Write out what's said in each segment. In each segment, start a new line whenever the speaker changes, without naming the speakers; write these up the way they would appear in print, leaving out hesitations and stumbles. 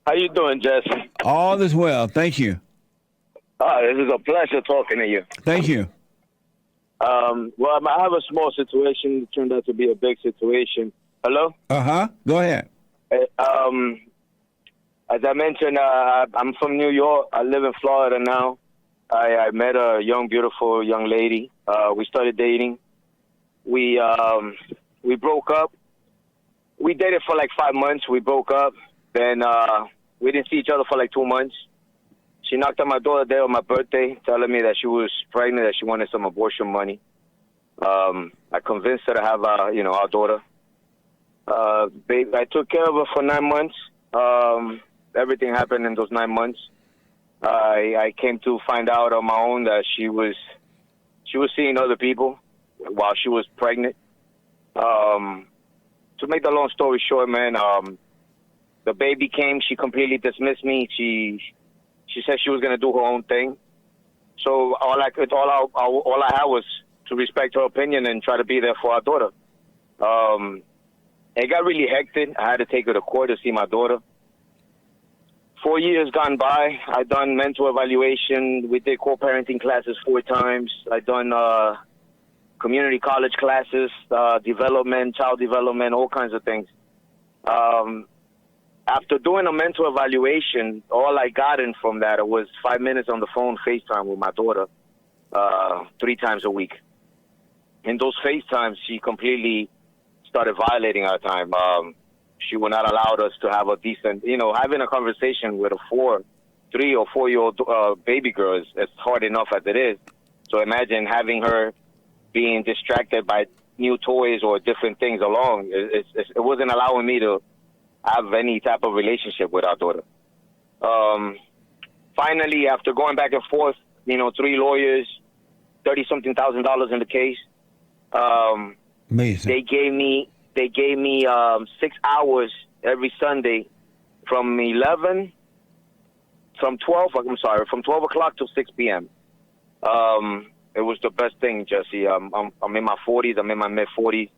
How you doing, Jesse?
All is well. Thank you.
This is a pleasure talking to you.
Thank you.
Well, I have a small situation. It turned out to be a big situation. Hello?
Go ahead.
As I mentioned, I'm from New York. I live in Florida now. I met a beautiful young lady. We started dating. We broke up. We dated for like 5 months. We broke up. Then we didn't see each other for like 2 months. She knocked on my door the day of my birthday, telling me that she was pregnant, that she wanted some abortion money. I convinced her to have, our daughter. I took care of her for 9 months. Everything happened in those 9 months. I came to find out on my own that she was seeing other people while she was pregnant. To make the long story short, man, the baby came. She completely dismissed me. She said she was gonna do her own thing. So all I had was to respect her opinion and try to be there for our daughter. It got really hectic. I had to take her to court to see my daughter. 4 years gone by. I done mental evaluation. We did co-parenting classes 4 times. I done community college classes, child development, all kinds of things. After doing a mental evaluation, all I got in from that was 5 minutes on the phone FaceTime with my daughter 3 times a week. In those FaceTimes, she completely started violating our time. She would not allow us to have a decent, having a conversation with a 3 or 4 year old baby girl is hard enough as it is. So imagine having her being distracted by new toys or different things along. It wasn't allowing me to have any type of relationship with our daughter. Finally, after going back and forth, 3 lawyers, $30-something thousand in the case.
Amazing.
They gave me 6 hours every Sunday from 12 o'clock to 6 p.m. It was the best thing, Jesse. I'm in my 40s. I'm in my mid 40s.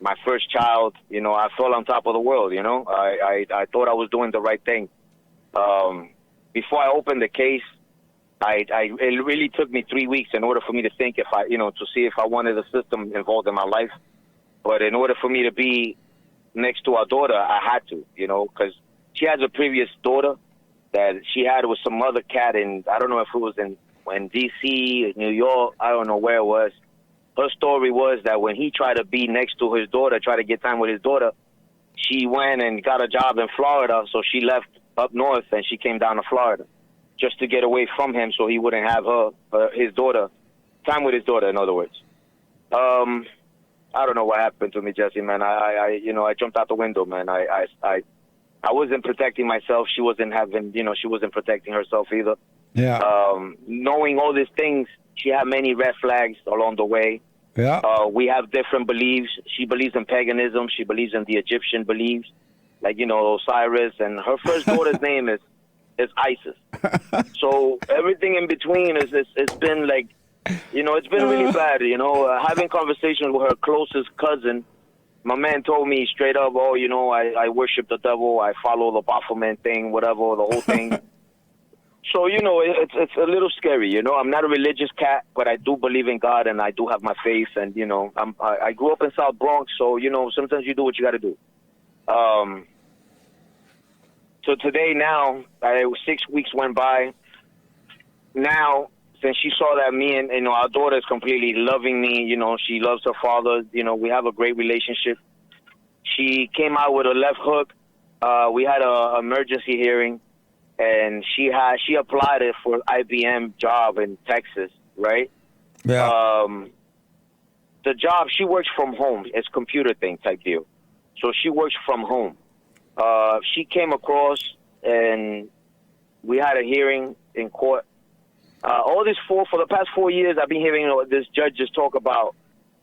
My first child, I felt on top of the world. I thought I was doing the right thing. Before I opened the case, it really took me 3 weeks in order for me to think to see if I wanted the system involved in my life. But in order for me to be next to our daughter, I had to, because she has a previous daughter that she had with some other cat in, I don't know if it was in D.C., New York, I don't know where it was. Her story was that when he tried to be next to his daughter, try to get time with his daughter, she went and got a job in Florida, so she left up north and she came down to Florida just to get away from him so he wouldn't have his daughter, time with his daughter, in other words. I don't know what happened to me, Jesse, man. I jumped out the window, man. I wasn't protecting myself. She wasn't protecting herself either.
Yeah.
Knowing all these things, she had many red flags along the way.
Yeah.
We have different beliefs. She believes in paganism. She believes in the Egyptian beliefs, like, Osiris. And her first daughter's name is Isis. So everything in between it's been like, it's been really bad. Having conversations with her closest cousin, my man told me straight up, I worship the devil. I follow the Baphomet thing, whatever, the whole thing. So, it's a little scary, I'm not a religious cat, but I do believe in God and I do have my faith. And, I grew up in South Bronx, so, sometimes you do what you got to do. So today now, 6 weeks went by. Now, since she saw that me and, our daughter is completely loving me, she loves her father, we have a great relationship. She came out with a left hook. We had an emergency hearing. And she applied it for IBM job in Texas, right?
Yeah.
The job, she works from home. It's computer thing type deal. So she works from home. She came across and we had a hearing in court. For the past 4 years, I've been hearing this judges talk about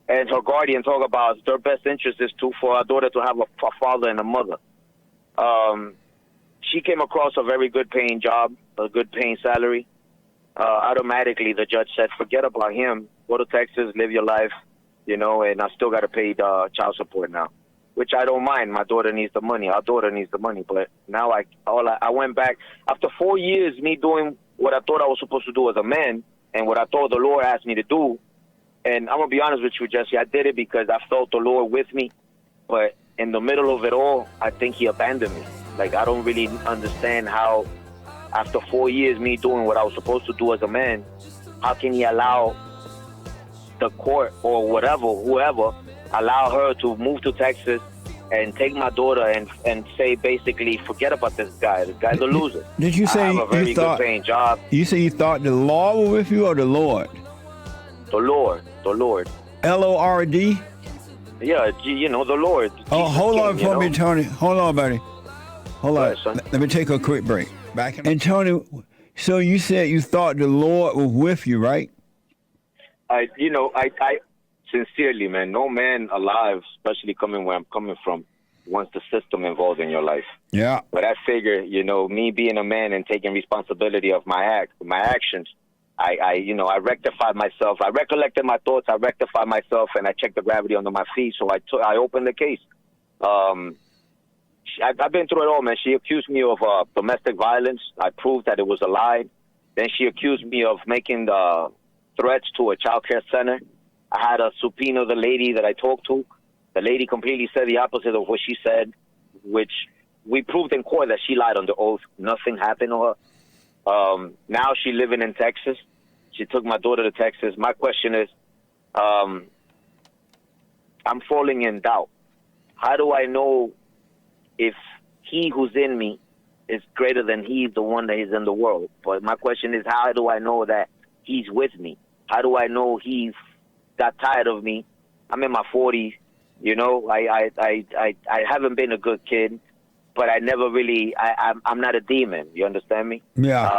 and her guardian talk about their best interest is for our daughter to have a father and a mother. She came across a very good paying job, a good paying salary. Automatically, the judge said, forget about him. Go to Texas, live your life, and I still got to pay child support now. which I don't mind. My daughter needs the money. Our daughter needs the money. But now I went back after 4 years, me doing what I thought I was supposed to do as a man, and what I thought the Lord asked me to do. And I'm gonna be honest with you, Jesse. I did it because I felt the Lord with me. But in the middle of it all, I think He abandoned me. Like, I don't really understand how, after 4 years, me doing what I was supposed to do as a man, how can He allow the court or whatever, whoever, allow her to move to Texas and take my daughter and say, basically, forget about this guy. This guy's a loser.
Did you say
I have a very good paying job.
You say you thought the law was with you or the Lord?
The Lord.
Lord?
Yeah, the Lord.
Oh,
Jesus
hold
King,
on for me, Tony. Hold on, buddy. Hold on.
Son.
Let me take a quick break. And Tony, so you said you thought the Lord was with you, right?
I sincerely, man, no man alive, especially coming where I'm coming from, wants the system involved in your life.
Yeah.
But I figure, me being a man and taking responsibility of my actions, I rectified myself. I recollected my thoughts. I rectified myself, and I checked the gravity under my feet. So I opened the case. I've been through it all, man. She accused me of domestic violence. I proved that it was a lie. Then she accused me of making the threats to a child care center. I had to subpoena the lady that I talked to. The lady completely said the opposite of what she said, which we proved in court that she lied under oath. Nothing happened to her. Now she's living in Texas. She took my daughter to Texas. My question is, I'm falling in doubt. How do I know if He who's in me is greater than He, the one that is in the world? But my question is, how do I know that He's with me? How do I know He's got tired of me? I'm in my 40s. I haven't been a good kid, but I never really, I'm not a demon. You understand me?
Yeah.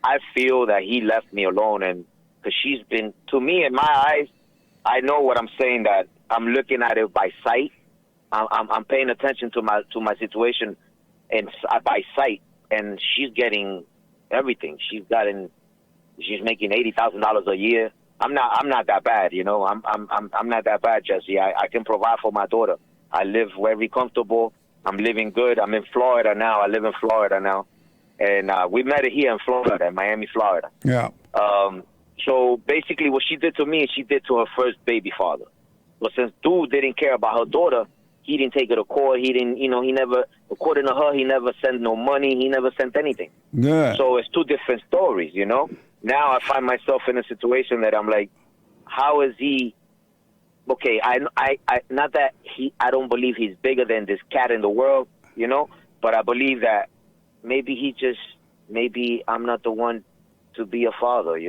I feel that He left me alone, and because she's been, to me, in my eyes, I know what I'm saying, that I'm looking at it by sight. I'm paying attention to my situation and by sight, and she's getting everything. She's making $80,000 a year. I'm not that bad, I'm not that bad, Jesse. I can provide for my daughter. I live very comfortable. I'm living good. I'm in Florida now. I live in Florida now, and we met her here in Florida, in Miami, Florida.
Yeah.
So basically, what she did to me, she did to her first baby father. But since dude didn't care about her daughter, he didn't take her to court. He didn't, he never, according to her, he never sent no money. He never sent anything.
Good.
So it's two different stories, Now I find myself in a situation that I'm like, how is he? Okay, I not that I don't believe he's bigger than this cat in the world, but I believe that maybe I'm not the one to be a father,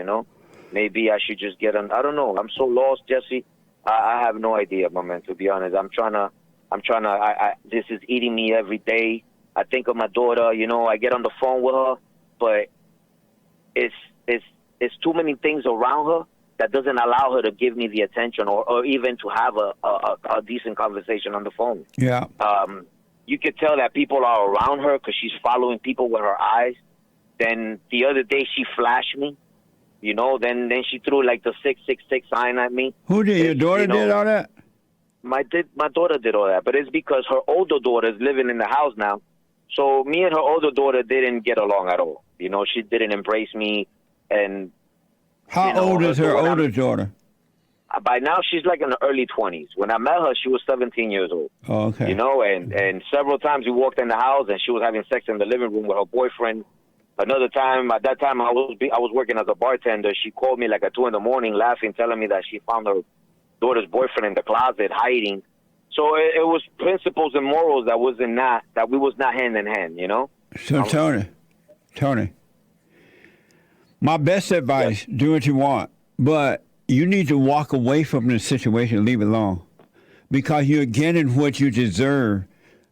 Maybe I should just get on. I don't know. I'm so lost, Jesse. I have no idea, my man, to be honest. I'm trying to, this is eating me every day. I think of my daughter, I get on the phone with her, but it's too many things around her that doesn't allow her to give me the attention or even to have a decent conversation on the phone.
Yeah.
You could tell that people are around her because she's following people with her eyes. Then the other day she flashed me, then she threw like the 666 sign at me.
Who did? Your daughter did all that?
My daughter did all that, but it's because her older daughter is living in the house now. So me and her older daughter didn't get along at all. She didn't embrace me. And
how old is her older daughter?
By now, she's like in the early 20s. When I met her, she was 17 years old.
Oh, okay.
And several times we walked in the house and she was having sex in the living room with her boyfriend. Another time, at that time, I was working as a bartender. She called me like at 2 a.m, laughing, telling me that she found her daughter's boyfriend in the closet hiding. So it was principles and morals that we was not hand in hand,
So Tony, my best advice: do what you want, but you need to walk away from the situation and leave it alone, because you're getting what you deserve.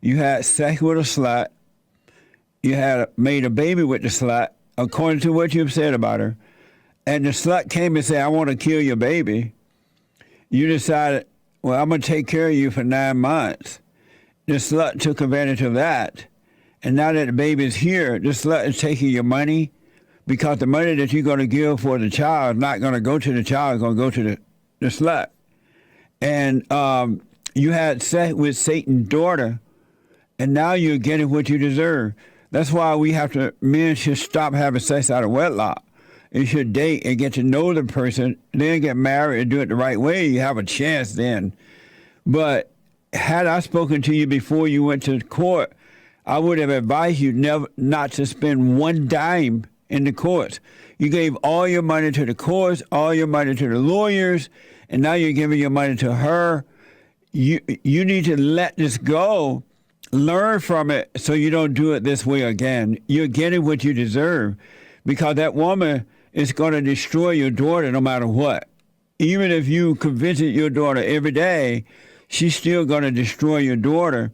You had sex with a slut. You had made a baby with the slut, according to what you've said about her, and the slut came and said, "I want to kill your baby." You decided, well, I'm going to take care of you for 9 months. The slut took advantage of that. And now that the baby's here, the slut is taking your money, because the money that you're going to give for the child is not going to go to the child, it's going to go to the slut. And You had sex with Satan's daughter, and now you're getting what you deserve. That's why men should stop having sex out of wedlock. You should date and get to know the person, then get married and do it the right way. You have a chance then. But had I spoken to you before you went to court, I would have advised you not to spend one dime in the courts. You gave all your money to the courts, all your money to the lawyers, and now you're giving your money to her. You need to let this go, learn from it so you don't do it this way again. You're getting what you deserve because that woman is going to destroy your daughter no matter what. Even if you visit your daughter every day, she's still going to destroy your daughter.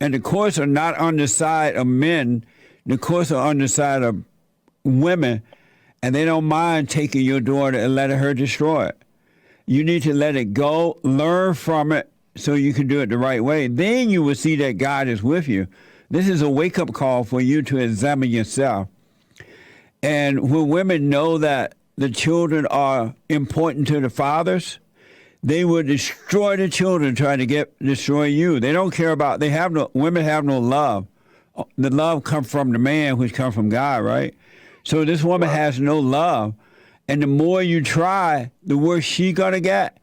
And the courts are not on the side of men. The courts are on the side of women, and they don't mind taking your daughter and letting her destroy it. You need to let it go, learn from it, so you can do it the right way. Then you will see that God is with you. This is a wake-up call for you to examine yourself. And when women know that the children are important to the fathers, they will destroy the children trying to destroy you. They don't care about, women have no love. The love comes from the man, which comes from God, right? So this woman has no love. And the more you try, the worse she's going to get.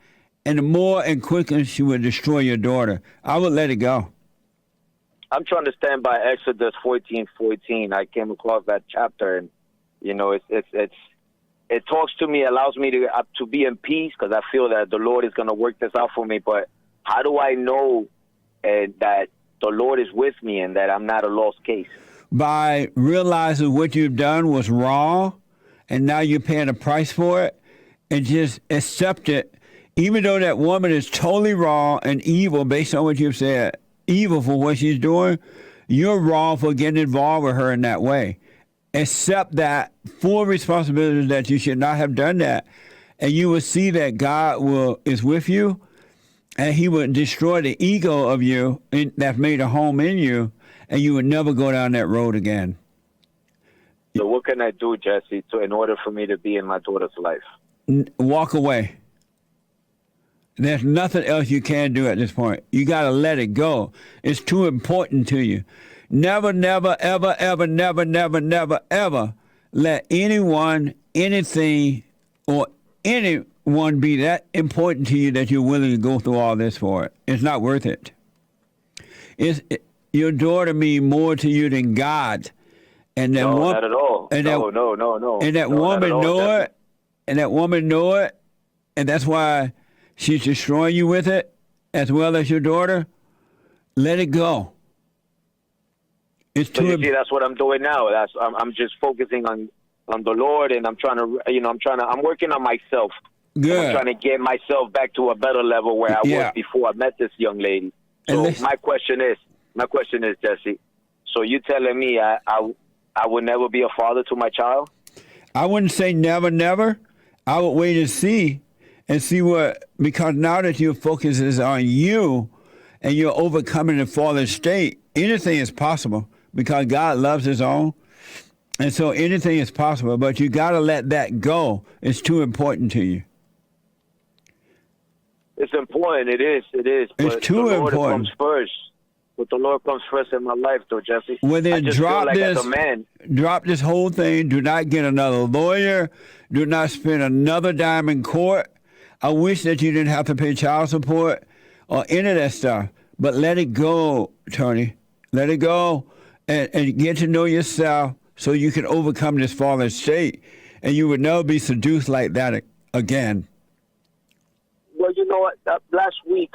And the more and quicker she will destroy your daughter. I would let it go.
I'm trying to stand by Exodus 14:14. I came across that chapter, and it talks to me, allows me to be in peace because I feel that the Lord is going to work this out for me. But how do I know that the Lord is with me and that I'm not a lost case?
By realizing what you've done was wrong, and now you're paying a price for it, and just accept it. Even though that woman is totally wrong and evil based on what you've said, evil for what she's doing, you're wrong for getting involved with her in that way. Accept that full responsibility that you should not have done that, and you will see that God is with you, and he will destroy the ego of you that's made a home in you, and you would never go down that road again.
So what can I do, Jesse, in order for me to be in my daughter's life?
Walk away. There's nothing else you can do at this point. You got to let it go. It's too important to you. Never, never, ever, ever, never, never, never, ever let anyone, anything, or anyone be that important to you that you're willing to go through all this for it. It's not worth it. Your daughter means more to you than God. And that
no, not at all.
And
no.
And that woman know it. And that woman know it. And that's why she's destroying you with it, as well as your daughter. Let it go. It's too.
You see, that's what I'm doing now. I'm just focusing on the Lord, and I'm working on myself.
Good.
I'm trying to get myself back to a better level where I was before I met this young lady. So my question is, Jesse. So you telling me I would never be a father to my child?
I wouldn't say never, never. I would wait and see because now that your focus is on you and you're overcoming the fallen state, anything is possible because God loves his own. And so anything is possible, but you got to let that go. It's too important to you.
It's important. It is.
It's
but
too
the Lord
important.
comes first. But the Lord comes first in my life, though, Jesse.
Well, then drop this whole thing. Do not get another lawyer. Do not spend another dime in court. I wish that you didn't have to pay child support or any of that stuff. But let it go, Tony. Let it go and get to know yourself so you can overcome this fallen state. And you would never be seduced like that again.
Well, you know what? Last week,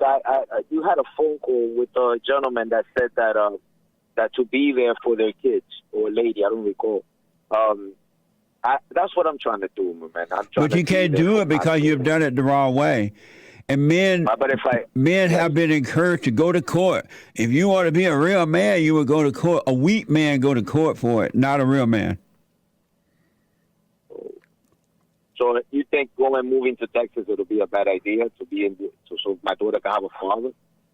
you had a phone call with a gentleman that said that to be there for their kids, or a lady, I don't recall. That's what I'm trying to do, man.
But you can't do it because you've done it the wrong way. And men have been encouraged to go to court. If you want to be a real man, you would go to court. A weak man go to court for it, not a real man.
So you think moving to Texas, it'll be a bad idea so my daughter can have a father?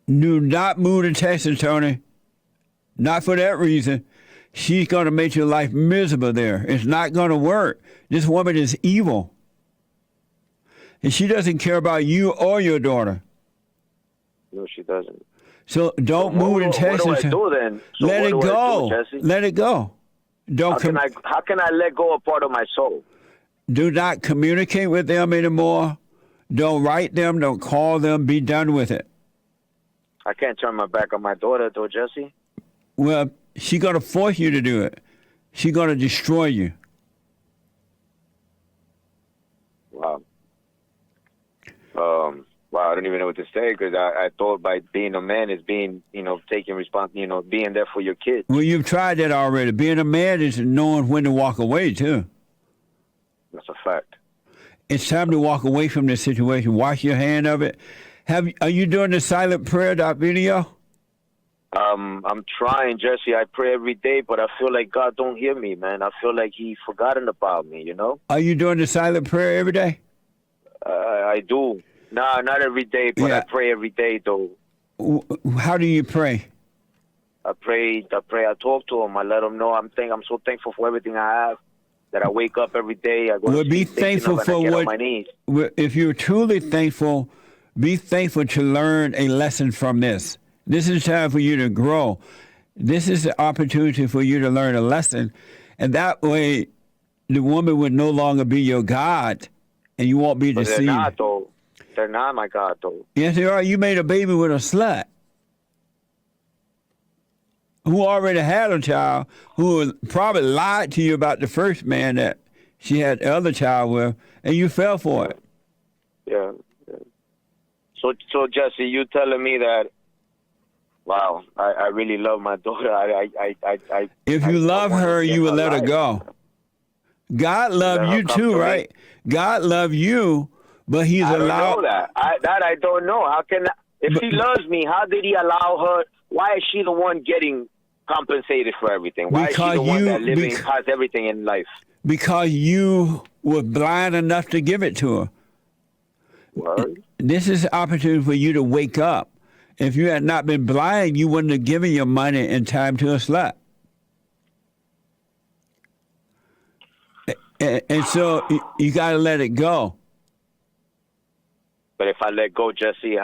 Do not move to Texas, Tony. Not for that reason. She's going to make your life miserable there. It's not going to work. This woman is evil. And she doesn't care about you or your daughter.
No, she doesn't.
So don't move in Texas.
What do I do then? So
let it go.
Jesse?
Let it go.
How can I let go of part of my soul?
Do not communicate with them anymore. Don't write them. Don't call them. Be done with it.
I can't turn my back on my daughter, though, Jesse.
Well, she's going to force you to do it. She's going to destroy you.
Wow. Wow, I don't even know what to say because I thought by being a man is being, taking responsibility, being there for your kids.
Well, you've tried that already. Being a man is knowing when to walk away, too.
That's a fact.
It's time to walk away from this situation. Wash your hand of it. Are you doing the silent prayer video?
I'm trying, Jesse. I pray every day, but I feel like God don't hear me, man. I feel like He forgotten about me,
Are you doing the silent prayer every day?
I do. Nah, not every day, but I pray every day, though.
How do you pray?
I pray. I talk to Him. I let Him know I'm so thankful for everything I have. That I wake up every day. I go to
be
sleep
thankful for
what.
On
my knees.
If you're truly thankful, be thankful to learn a lesson from this. This is time for you to grow. This is the opportunity for you to learn a lesson, and that way, the woman would no longer be your God, and you won't be deceived.
They're not, though. They're not my God, though.
Yes, they are. You made a baby with a slut who already had a child, who probably lied to you about the first man that she had the other child with, and you fell for it.
Yeah. So Jesse, you telling me that? Wow, I really love my daughter.
If you love her, you would let her go. God loved you too, right? God loved you, but He's allowed.
I don't know that. I don't know. How can if He loves me? How did He allow her? Why is she the one getting compensated for everything? Why is she the one that has everything in life? Because
you were blind enough to give it to her.
Word?
This is an opportunity for you to wake up. If you had not been blind, you wouldn't have given your money in time to a slut. And so you got to let it go.
But if I let go, Jesse,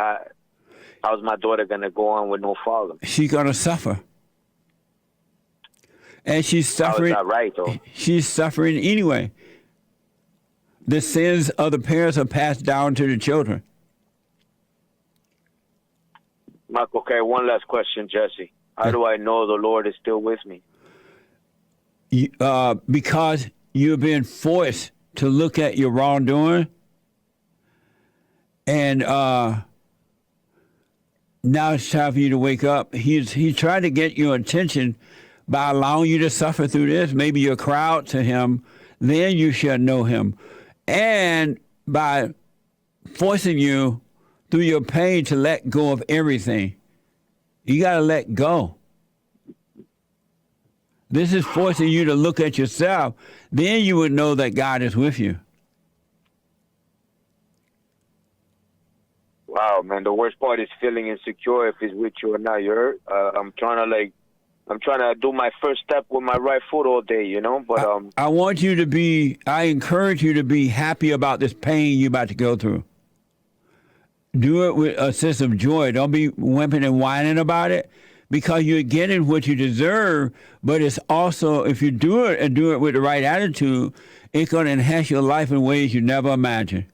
how's my daughter going to go on with no father?
She's going to suffer. And she's suffering.
How is that right, though?
She's suffering anyway. The sins of the parents are passed down to the children.
Okay, one last question, Jesse. How do I know the Lord is still with me?
Because you're being forced to look at your wrongdoing. And now it's time for you to wake up. He's trying to get your attention by allowing you to suffer through this. Maybe you'll cry out to Him, then you shall know Him. And by forcing you through your pain to let go of everything. You got to let go. This is forcing you to look at yourself. Then you would know that God is with you.
Wow, man. The worst part is feeling insecure if He's with you or not. You heard? I'm trying to do my first step with my right foot all day, But
I encourage you to be happy about this pain you're about to go through. Do it with a sense of joy. Don't be whimpering and whining about it, because you're getting what you deserve. But it's also, if you do it and do it with the right attitude, it's going to enhance your life in ways you never imagined.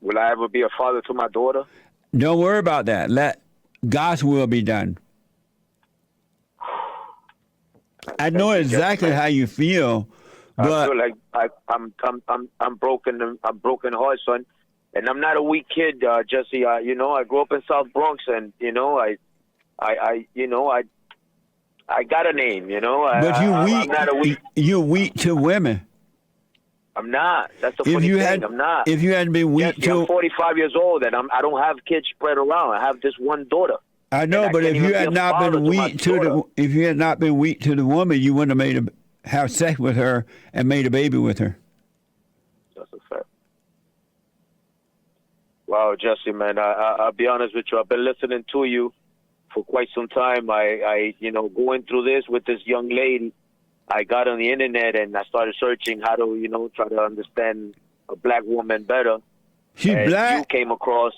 Will I ever be a father to my daughter?
Don't worry about that. Let God's will be done. I know exactly how you feel, but
I feel like I'm broken. I'm broken heart, son. And I'm not a weak kid, Jesse. I grew up in South Bronx, and I got a name.
But
I'm not a weak.
You're weak to women.
I'm not. That's the funny thing. I'm not.
If you hadn't been weak
I'm 45 years old, and I don't have kids spread around. I have just one daughter.
I know, but if you had not been weak if you had not been weak to the woman, you wouldn't have have sex with her and made a baby with her.
That's a fact. Wow, Jesse, man, I'll be honest with you. I've been listening to you for quite some time. I going through this with this young lady, I got on the internet and I started searching how to, try to understand a black woman better.
She's black?
You came across.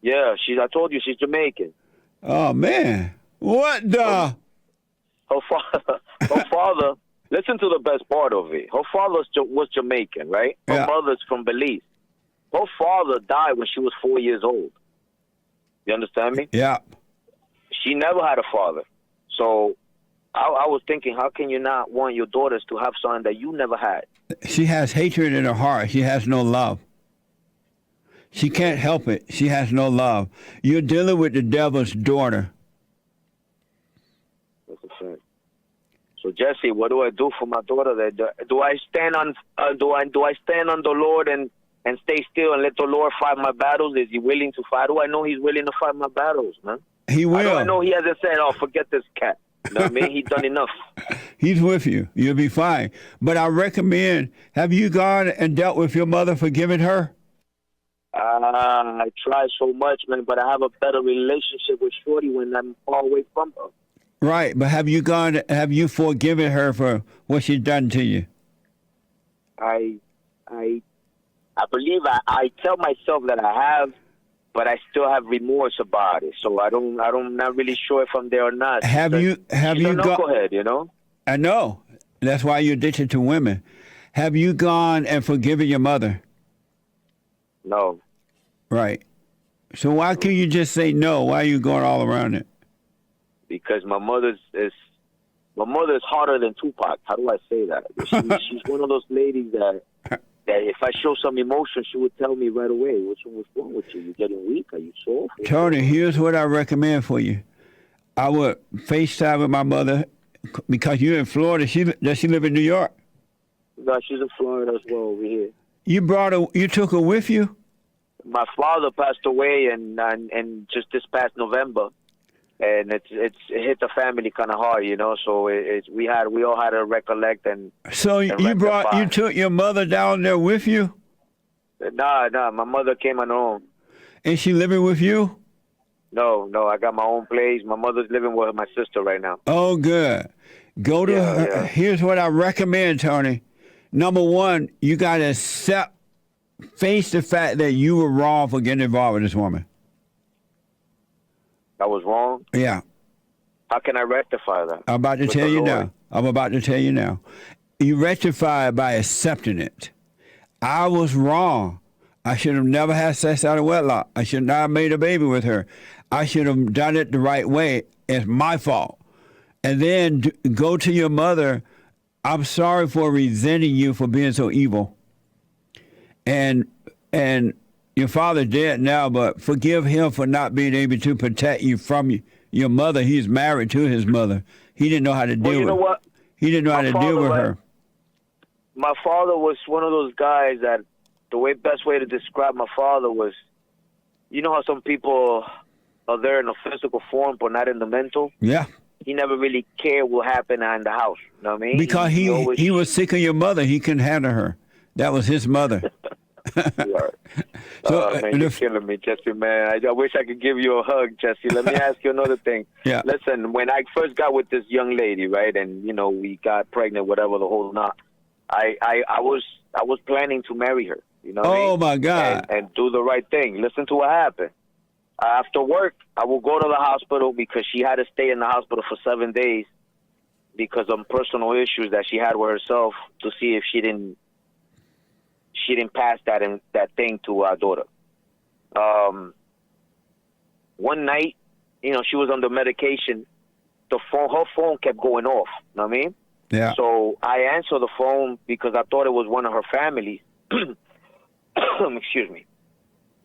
Yeah, I told you she's Jamaican.
Oh man, what the?
Her father. Listen to the best part of it. Her father was Jamaican, right? Her mother's from Belize. Her father died when she was 4 years old. You understand me?
Yeah.
She never had a father. So I was thinking, how can you not want your daughters to have something that you never had?
She has hatred in her heart. She has no love. She can't help it. She has no love. You're dealing with the devil's daughter.
That's a fact. So Jesse, what do I do for my daughter? Do I stand on do I stand on the Lord and stay still and let the Lord fight my battles? Is he willing to fight? How do I know he's willing to fight my battles, man?
He will.
How do I know he hasn't said, "Oh, forget this cat"? You know what I mean? He's done enough.
He's with you. You'll be fine. But I recommend, have you gone and dealt with your mother, forgiving her?
I try so much, man, but I have a better relationship with Shorty when I'm far away from her.
Right, but have you forgiven her for what she's done to you?
I believe I tell myself that I have, but I still have remorse about it. So I'm not really sure if I'm there or not.
Have you
knucklehead, you know?
I know. That's why you're addicted to women. Have you gone and forgiven your mother?
No.
Right. So why can't you just say no? Why are you going all around it?
Because my mother is harder than Tupac. How do I say that? She's one of those ladies that if I show some emotion, she would tell me right away, what's wrong with you? You getting weak? Are you soft?
Tony, here's what I recommend for you. I would FaceTime with my mother because you're in Florida. Does she live in New York?
No, she's in Florida as well over here.
You took her with you?
My father passed away and just this past November. And it hit the family kind of hard, you know. So we all had to recollect and.
So you took your mother down there with you?
Nah. My mother came on her own.
And she living with you?
No. I got my own place. My mother's living with my sister right now.
Oh, good. Go to her. Yeah. Here's what I recommend, Tony. Number one, you got to face the fact that you were wrong for getting involved with this woman.
I was wrong?
Yeah.
How can I rectify that?
I'm about to tell you now. You rectify it by accepting it. I was wrong. I should have never had sex out of wedlock. I should not have made a baby with her. I should have done it the right way. It's my fault. And then go to your mother. I'm sorry for resenting you for being so evil. And your father dead now, but forgive him for not being able to protect you from your mother. He's married to his mother. He didn't know how to deal with her. He didn't know how to deal with her.
My father was one of those guys that best way to describe my father was, you know how some people are there in a physical form but not in the mental?
Yeah.
He never really cared what happened in the house. You know what I mean?
Because he was sick of your mother. He couldn't handle her. That was his mother.
So, man, you're killing me, Jesse, man. I wish I could give you a hug, Jesse. Let me ask you another thing.
Yeah.
Listen, when I first got with this young lady, right, and, you know, we got pregnant, whatever, the whole knot, I was planning to marry her, you know what I mean?
Oh, my God.
And do the right thing. Listen to what happened. After work, I will go to the hospital because she had to stay in the hospital for 7 days because of personal issues that she had with herself to see if she didn't pass that thing to our daughter. One night, you know, she was under medication. Her phone kept going off. You know what I mean?
Yeah.
So I answered the phone because I thought it was one of her families. Excuse me.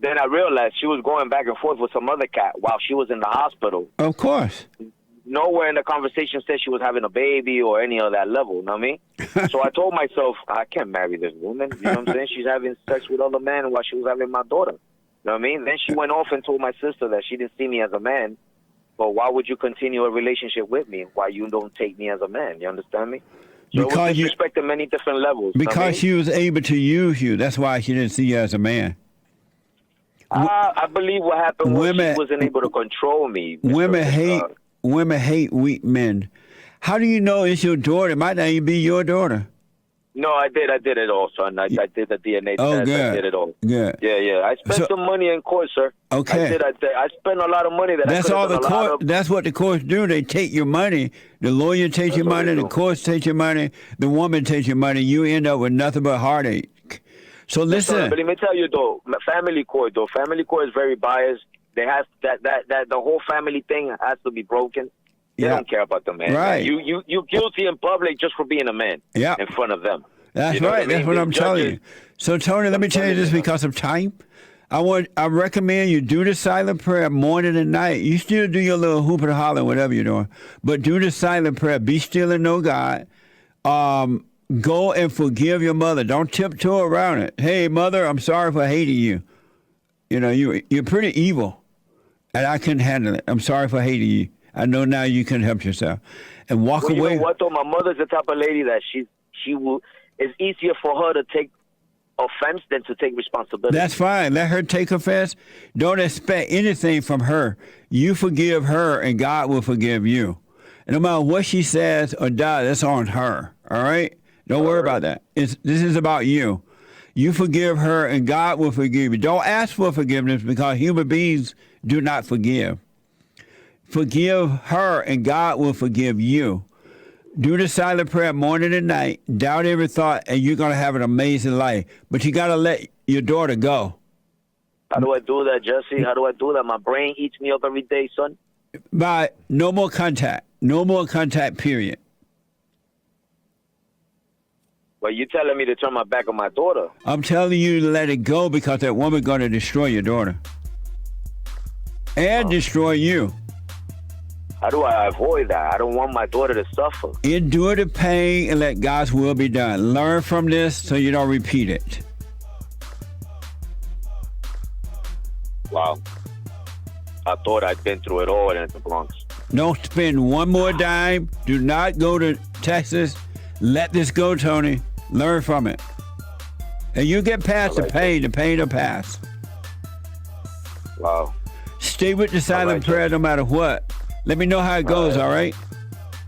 Then I realized she was going back and forth with some other cat while she was in the hospital.
Of course.
Nowhere in the conversation said she was having a baby or any of that level, you know what I mean? So I told myself, I can't marry this woman, you know what I'm saying? She's having sex with other men while she was having my daughter, you know what I mean? Then she went off and told my sister that she didn't see me as a man, but why would you continue a relationship with me? Why you don't take me as a man, you understand me? So it was disrespect at many different levels.
Because she was able to use you, that's why she didn't see you as a man.
I believe what happened was she wasn't able to control me.
Women hate weak men. How do you know it's your daughter? It might not even be your daughter.
No, I did it all, son. I did the DNA
Oh,
test.
good.
I did it all.
Good.
Yeah. I spent some money in court, sir.
Okay.
I spent a lot of money that
That's
I
all
could have
the
done a lot
court.
of.
That's what the courts do. They take your money. The lawyer takes your money. The courts take your money. The woman takes your money. You end up with nothing but heartache. So listen.
But let me tell you though, family court is very biased. They have that the whole family thing has to be broken. They don't care about the man.
Right.
You guilty in public just for being a man.
Yeah.
In front of them.
That's
You know
right.
what I mean?
That's what I'm telling you. So Tony, let me tell you this because of time. I recommend you do the silent prayer morning and night. You still do your little hoop and holler, whatever you're doing, but do the silent prayer. Be still and know God. Go and forgive your mother. Don't tiptoe around it. Hey, mother, I'm sorry for hating you. You know, you're pretty evil, and I couldn't handle it. I'm sorry for hating you. I know now you can help yourself. And walk away.
You know what, though? My mother's the type of lady that she will. It's easier for her to take offense than to take responsibility.
That's fine. Let her take offense. Don't expect anything from her. You forgive her, and God will forgive you. And no matter what she says or does, that's on her. All right? Don't worry about that. This is about you. You forgive her, and God will forgive you. Don't ask for forgiveness because human beings do not forgive. Forgive her, and God will forgive you. Do the silent prayer morning and night. Doubt every thought, and you're going to have an amazing life. But you got to let your daughter go.
How do I do that, Jesse? How do I do that? My brain eats me up every day, son.
By no more contact. No more contact, period.
Well, you telling me to turn my back on my daughter.
I'm telling you to let it go because that woman's going to destroy your daughter. And destroy you.
How do I avoid that? I don't want my daughter to suffer.
Endure the pain and let God's will be done. Learn from this so you don't repeat it.
Wow. I thought I'd been through it all in the Bronx.
Don't spend one more dime. Do not go to Texas. Let this go, Tony. Learn from it. And you get past the pain. The pain will pass.
Wow.
Stay with the silent prayer no matter what. Let me know how it goes, all right?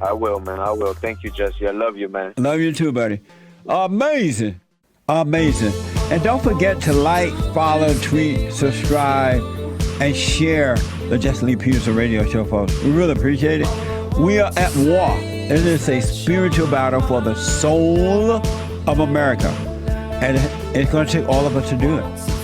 I will, man. I will. Thank you, Jesse. I love you, man.
Love you too, buddy. Amazing. Amazing. And don't forget to like, follow, tweet, subscribe, and share the Jesse Lee Peterson radio show, folks. We really appreciate it. We are at war. It is a spiritual battle for the soul of America. And it's going to take all of us to do it.